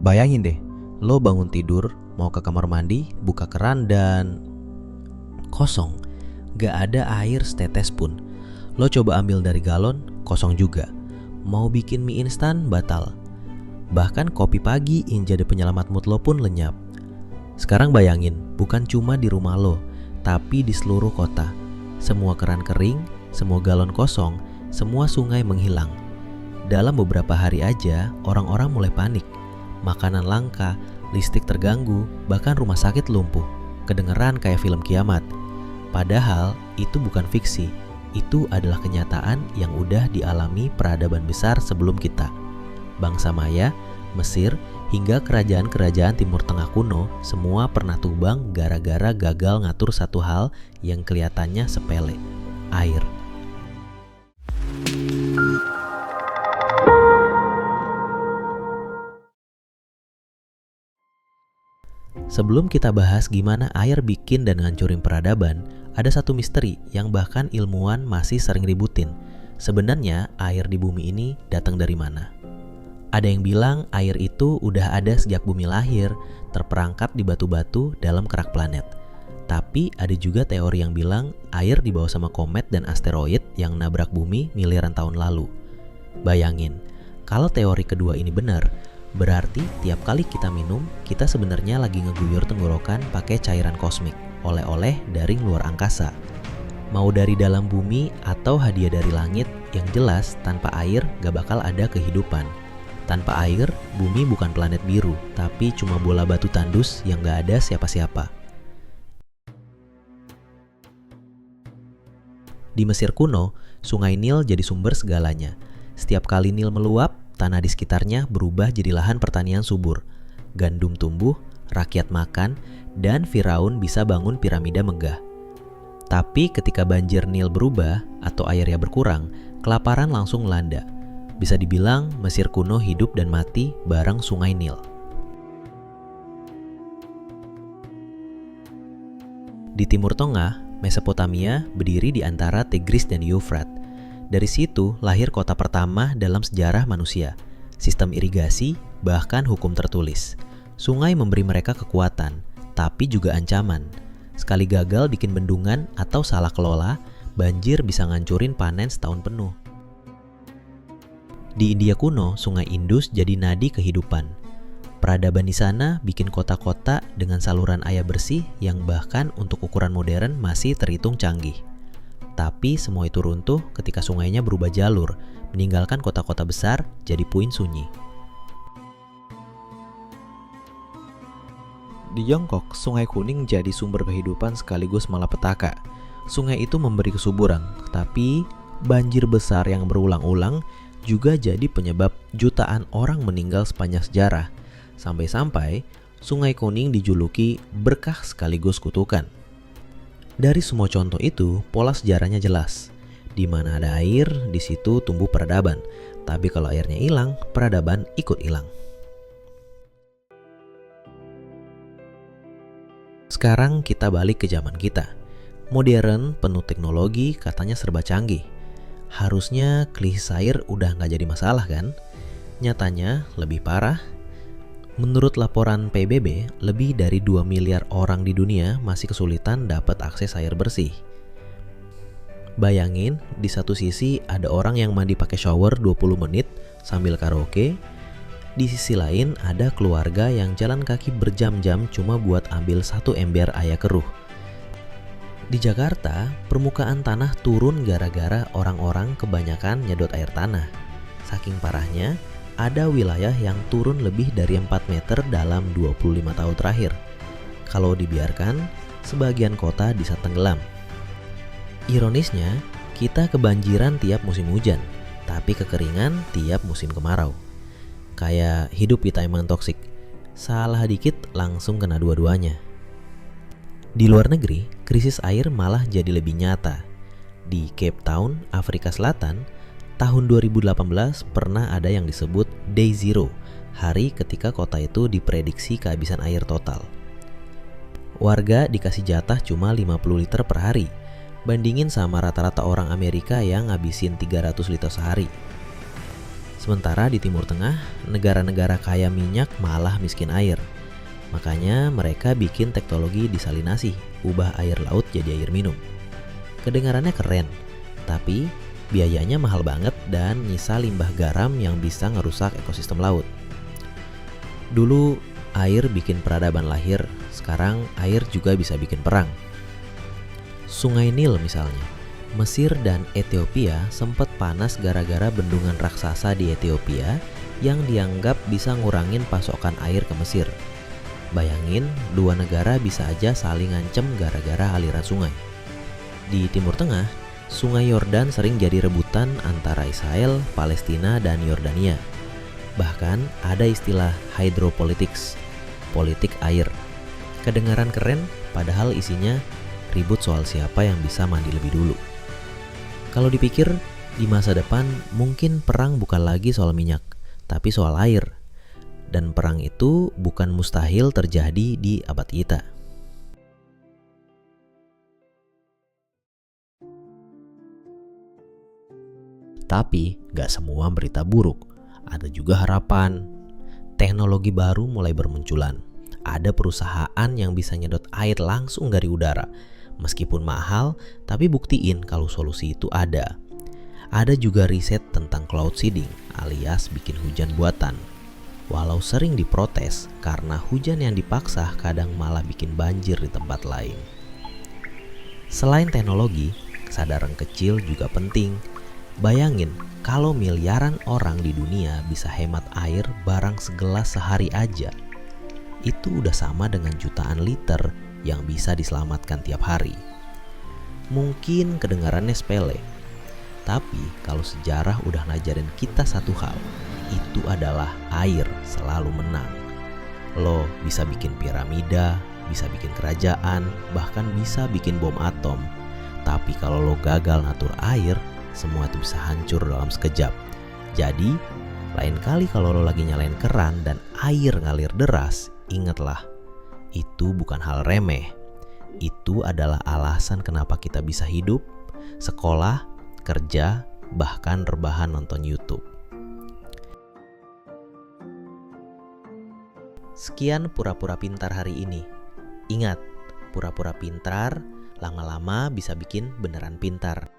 Bayangin deh, lo bangun tidur, mau ke kamar mandi, buka keran dan kosong. Gak ada air setetes pun. Lo coba ambil dari galon, kosong juga. Mau bikin mie instan, batal. Bahkan kopi pagi yang jadi penyelamat mood lo pun lenyap. Sekarang bayangin, bukan cuma di rumah lo, tapi di seluruh kota. Semua keran kering, semua galon kosong, semua sungai menghilang. Dalam beberapa hari aja, orang-orang mulai panik. Makanan langka, listrik terganggu, bahkan rumah sakit lumpuh. Kedengeran kayak film kiamat. Padahal itu bukan fiksi. Itu adalah kenyataan yang udah dialami peradaban besar sebelum kita. Bangsa Maya, Mesir, hingga kerajaan-kerajaan Timur Tengah kuno semua pernah tumbang gara-gara gagal ngatur satu hal yang kelihatannya sepele, air. Sebelum kita bahas gimana air bikin dan ngancurin peradaban, ada satu misteri yang bahkan ilmuwan masih sering ributin. Sebenarnya air di bumi ini datang dari mana? Ada yang bilang air itu udah ada sejak bumi lahir, terperangkap di batu-batu dalam kerak planet. Tapi ada juga teori yang bilang air dibawa sama komet dan asteroid yang nabrak bumi miliaran tahun lalu. Bayangin, kalau teori kedua ini benar, berarti tiap kali kita minum, kita sebenarnya lagi ngeguyur tenggorokan pakai cairan kosmik, oleh-oleh dari luar angkasa. Mau dari dalam bumi atau hadiah dari langit, yang jelas tanpa air gak bakal ada kehidupan. Tanpa air, bumi bukan planet biru, tapi cuma bola batu tandus yang gak ada siapa-siapa. Di Mesir kuno, sungai Nil jadi sumber segalanya. Setiap kali Nil meluap, tanah di sekitarnya berubah jadi lahan pertanian subur. Gandum tumbuh, rakyat makan, dan Firaun bisa bangun piramida megah. Tapi ketika banjir Nil berubah atau airnya berkurang, kelaparan langsung melanda. Bisa dibilang Mesir kuno hidup dan mati bareng sungai Nil. Di Timur Tengah, Mesopotamia berdiri di antara Tigris dan Eufrat. Dari situ lahir kota pertama dalam sejarah manusia, sistem irigasi, bahkan hukum tertulis. Sungai memberi mereka kekuatan, tapi juga ancaman. Sekali gagal bikin bendungan atau salah kelola, banjir bisa ngancurin panen setahun penuh. Di India kuno, sungai Indus jadi nadi kehidupan. Peradaban di sana bikin kota-kota dengan saluran air bersih yang bahkan untuk ukuran modern masih terhitung canggih. Tapi semua itu runtuh ketika sungainya berubah jalur, meninggalkan kota-kota besar jadi puing sunyi. Di Tiongkok, Sungai Kuning jadi sumber kehidupan sekaligus malapetaka. Sungai itu memberi kesuburan, tapi banjir besar yang berulang-ulang juga jadi penyebab jutaan orang meninggal sepanjang sejarah. Sampai-sampai Sungai Kuning dijuluki berkah sekaligus kutukan. Dari semua contoh itu, pola sejarahnya jelas. Di mana ada air, di situ tumbuh peradaban. Tapi kalau airnya hilang, peradaban ikut hilang. Sekarang kita balik ke zaman kita. Modern, penuh teknologi, katanya serba canggih. Harusnya krisis air udah gak jadi masalah kan? Nyatanya lebih parah. Menurut laporan PBB, lebih dari 2 miliar orang di dunia masih kesulitan dapat akses air bersih. Bayangin, di satu sisi ada orang yang mandi pakai shower 20 menit sambil karaoke. Di sisi lain ada keluarga yang jalan kaki berjam-jam cuma buat ambil 1 ember air keruh. Di Jakarta, permukaan tanah turun gara-gara orang-orang kebanyakan nyedot air tanah. Saking parahnya, ada wilayah yang turun lebih dari 4 meter dalam 25 tahun terakhir. Kalau dibiarkan, sebagian kota bisa tenggelam. Ironisnya, kita kebanjiran tiap musim hujan, tapi kekeringan tiap musim kemarau. Kayak hidup di timeline toksik. Salah dikit langsung kena dua-duanya. Di luar negeri, krisis air malah jadi lebih nyata. Di Cape Town, Afrika Selatan, tahun 2018 pernah ada yang disebut Day Zero, hari ketika kota itu diprediksi kehabisan air total. Warga dikasih jatah cuma 50 liter per hari, bandingin sama rata-rata orang Amerika yang ngabisin 300 liter sehari. Sementara di Timur Tengah, negara-negara kaya minyak malah miskin air. Makanya mereka bikin teknologi desalinasi, ubah air laut jadi air minum. Kedengarannya keren, tapi biayanya mahal banget dan nyisa limbah garam yang bisa ngerusak ekosistem laut. Dulu air bikin peradaban lahir, sekarang air juga bisa bikin perang. Sungai Nil misalnya, Mesir dan Ethiopia sempat panas gara-gara bendungan raksasa di Ethiopia yang dianggap bisa ngurangin pasokan air ke Mesir. Bayangin, dua negara bisa aja saling ngancem gara-gara aliran sungai. Di Timur Tengah, Sungai Yordan sering jadi rebutan antara Israel, Palestina, dan Yordania. Bahkan ada istilah hydropolitics, politik air. Kedengaran keren, padahal isinya ribut soal siapa yang bisa mandi lebih dulu. Kalau dipikir, di masa depan mungkin perang bukan lagi soal minyak, tapi soal air. Dan perang itu bukan mustahil terjadi di abad kita. Tapi gak semua berita buruk, ada juga harapan. Teknologi baru mulai bermunculan. Ada perusahaan yang bisa nyedot air langsung dari udara. Meskipun mahal, tapi buktiin kalau solusi itu ada. Ada juga riset tentang cloud seeding alias bikin hujan buatan. Walau sering diprotes karena hujan yang dipaksa kadang malah bikin banjir di tempat lain. Selain teknologi, kesadaran kecil juga penting. Bayangin kalau miliaran orang di dunia bisa hemat air barang segelas sehari aja. Itu udah sama dengan jutaan liter yang bisa diselamatkan tiap hari. Mungkin kedengarannya sepele, tapi kalau sejarah udah ngajarin kita satu hal, itu adalah air selalu menang. Lo bisa bikin piramida, bisa bikin kerajaan, bahkan bisa bikin bom atom. Tapi kalau lo gagal ngatur air, semua itu bisa hancur dalam sekejap. Jadi, lain kali kalau lo lagi nyalain keran dan air ngalir deras, ingatlah, itu bukan hal remeh. Itu adalah alasan kenapa kita bisa hidup, sekolah, kerja, bahkan rebahan nonton YouTube. Sekian pura-pura pintar hari ini. Ingat, pura-pura pintar lama-lama bisa bikin beneran pintar.